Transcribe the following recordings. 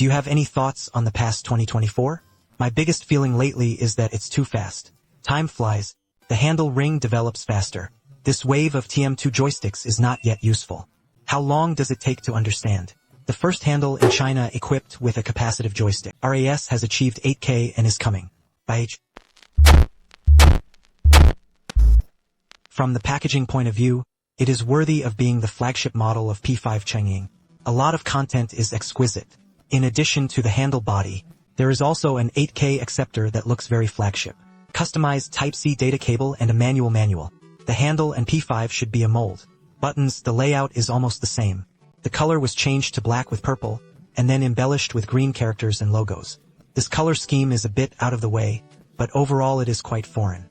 Do you have any thoughts on the past 2024? My biggest feeling lately is that it's too fast. Time flies. The handle ring develops faster. This wave of TM2 joysticks is not yet useful. How long does it take to understand? The first handle in China equipped with a capacitive joystick. RAS has achieved 8K and is coming. By H. From the packaging point of view, it is worthy of being the flagship model of P5 Chang'e. A lot of content is exquisite. In addition to the handle body, there is also an 8K acceptor that looks very flagship. Customized Type-C data cable and a manual. The handle and P5 should be a mold. Buttons, the layout is almost the same. The color was changed to black with purple, and then embellished with green characters and logos. This color scheme is a bit out of the way, but overall it is quite foreign.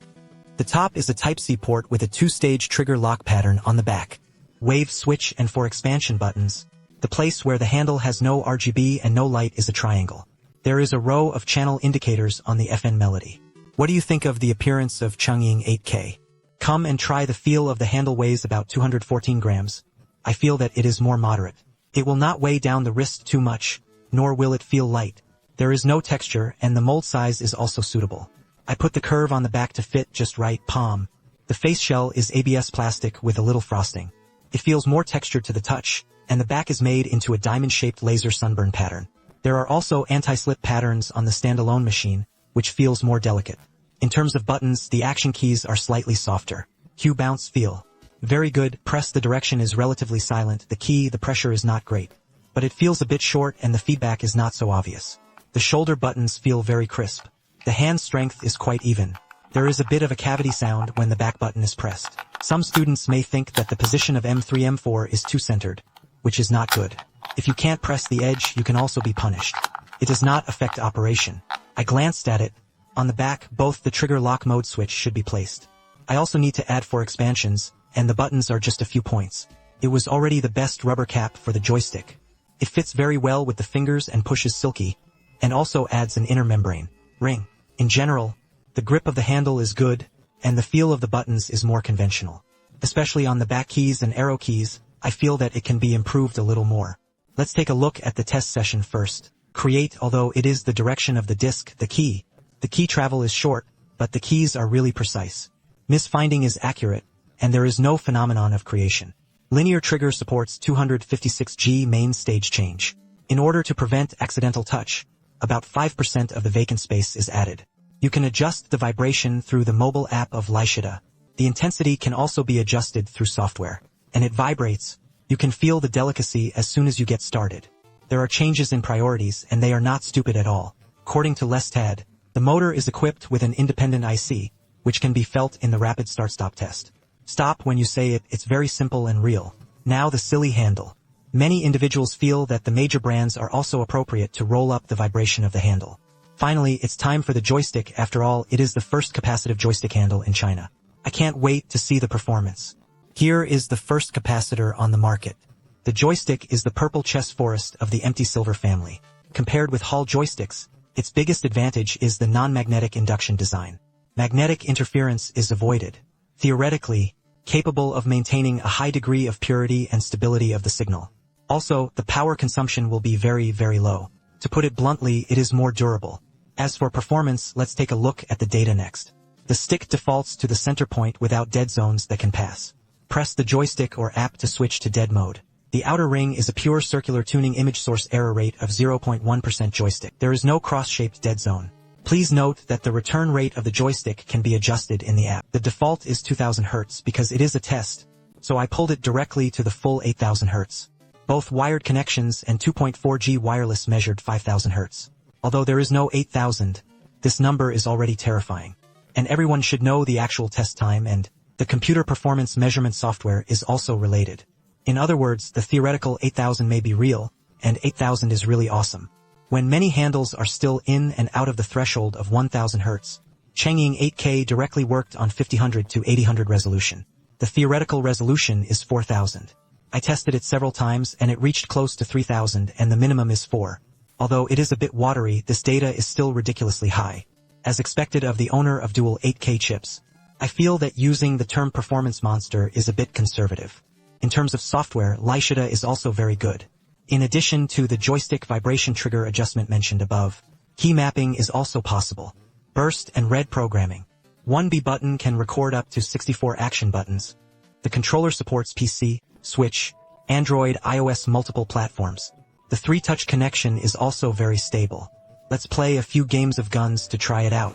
The top is a Type-C port with a two-stage trigger lock pattern on the back. Wave switch and for expansion buttons. The place where the handle has no RGB and no light is a triangle. There is a row of channel indicators on the FN Melody. What do you think of the appearance of Chang'e 8K? Come and try the feel of the handle. Weighs about 214 grams. I feel that it is more moderate. It will not weigh down the wrist too much, nor will it feel light. There is no texture and the mold size is also suitable. I put the curve on the back to fit just right. Palm. The face shell is ABS plastic with a little frosting. It feels more textured to the touch, and the back is made into a diamond-shaped laser sunburn pattern. There are also anti-slip patterns on the standalone machine, which feels more delicate. In terms of buttons, the action keys are slightly softer. Cue bounce feel. Very good. Press the direction is relatively silent. The pressure is not great. But it feels a bit short and the feedback is not so obvious. The shoulder buttons feel very crisp. The hand strength is quite even. There is a bit of a cavity sound when the back button is pressed. Some students may think that the position of M3 M4 is too centered, which is not good. If you can't press the edge, you can also be punished. It does not affect operation. I glanced at it. On the back, both the trigger lock mode switch should be placed. I also need to add 4 expansions, and the buttons are just a few points. It was already the best rubber cap for the joystick. It fits very well with the fingers and pushes silky, and also adds an inner membrane ring. In general, the grip of the handle is good, and the feel of the buttons is more conventional. Especially on the back keys and arrow keys, I feel that it can be improved a little more. Let's take a look at the test session first. Create. Although it is the direction of the disc, the key travel is short, but the keys are really precise. Misfinding is accurate, and there is no phenomenon of creation. Linear trigger supports 256G main stage change. In order to prevent accidental touch, about 5% of the vacant space is added. You can adjust the vibration through the mobile app of Lishida. The intensity can also be adjusted through software, and it vibrates. You can feel the delicacy as soon as you get started. There are changes in priorities, and they are not stupid at all. According to Lestad, the motor is equipped with an independent IC, which can be felt in the rapid start-stop test. Stop when you say it. It's very simple and real. Now the silly handle. Many individuals feel that the major brands are also appropriate to roll up the vibration of the handle. Finally, it's time for the joystick. After all, it is the first capacitive joystick handle in China. I can't wait to see the performance. Here is the first capacitor on the market. The joystick is the purple chess forest of the empty silver family. Compared with Hall joysticks, its biggest advantage is the non-magnetic induction design. Magnetic interference is avoided. Theoretically, capable of maintaining a high degree of purity and stability of the signal. Also, the power consumption will be very, very low. To put it bluntly, it is more durable. As for performance, let's take a look at the data next. The stick defaults to the center point without dead zones that can pass. Press the joystick or app to switch to dead mode. The outer ring is a pure circular tuning image source error rate of 0.1% joystick. There is no cross-shaped dead zone. Please note that the return rate of the joystick can be adjusted in the app. The default is 2000 Hz because it is a test, so I pulled it directly to the full 8000 Hz. Both wired connections and 2.4G wireless measured 5000 Hz. Although there is no 8000, this number is already terrifying. And everyone should know the actual test time, and the computer performance measurement software is also related. In other words, the theoretical 8000 may be real, and 8000 is really awesome. When many handles are still in and out of the threshold of 1000 Hz, Chang'e 8K directly worked on 5000 to 8000 resolution. The theoretical resolution is 4000. I tested it several times and it reached close to 3000 and the minimum is 4. Although it is a bit watery, this data is still ridiculously high. As expected of the owner of dual 8K chips, I feel that using the term performance monster is a bit conservative. In terms of software, Lishida is also very good. In addition to the joystick vibration trigger adjustment mentioned above, key mapping is also possible. Burst and red programming. 1B button can record up to 64 action buttons. The controller supports PC, Switch, Android, iOS multiple platforms. The 3-touch connection is also very stable. Let's play a few games of guns to try it out.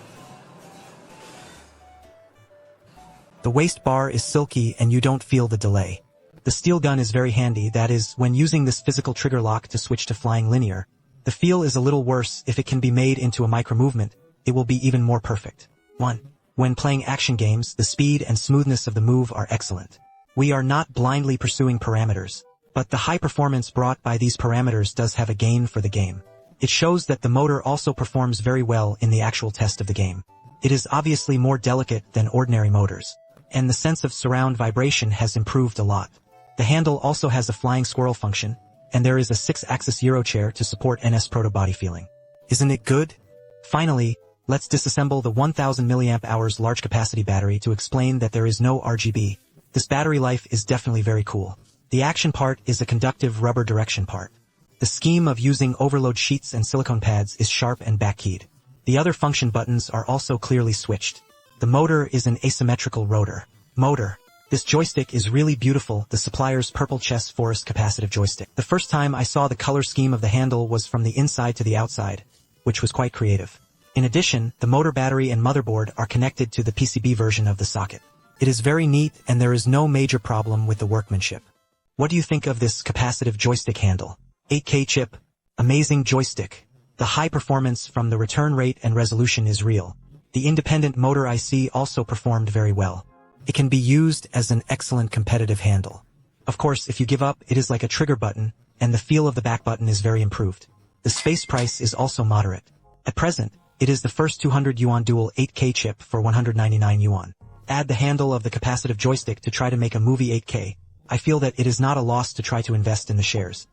The waist bar is silky and you don't feel the delay. The steel gun is very handy, that is, when using this physical trigger lock to switch to flying linear. The feel is a little worse if it can be made into a micro movement, it will be even more perfect. 1. When playing action games, the speed and smoothness of the move are excellent. We are not blindly pursuing parameters, but the high performance brought by these parameters does have a gain for the game. It shows that the motor also performs very well in the actual test of the game. It is obviously more delicate than ordinary motors, and the sense of surround vibration has improved a lot. The handle also has a flying squirrel function, and there is a 6-axis Euro chair to support NS Proto body feeling. Isn't it good? Finally, let's disassemble the 1000 mAh large capacity battery to explain that there is no RGB. This battery life is definitely very cool. The action part is a conductive rubber direction part. The scheme of using overload sheets and silicone pads is sharp and backkeyed. The other function buttons are also clearly switched. The motor is an asymmetrical rotor motor. This joystick is really beautiful, the supplier's Purple Chess Forest capacitive joystick. The first time I saw the color scheme of the handle was from the inside to the outside, which was quite creative. In addition, the motor battery and motherboard are connected to the PCB version of the socket. It is very neat and there is no major problem with the workmanship. What do you think of this capacitive joystick handle? 8K chip. Amazing joystick. The high performance from the return rate and resolution is real. The independent motor IC also performed very well. It can be used as an excellent competitive handle. Of course, if you give up, it is like a trigger button, and the feel of the back button is very improved. The space price is also moderate. At present, it is the first 200 yuan dual 8K chip for 199 yuan. Add the handle of the capacitive joystick to try to make a movie 8K. I feel that it is not a loss to try to invest in the shares.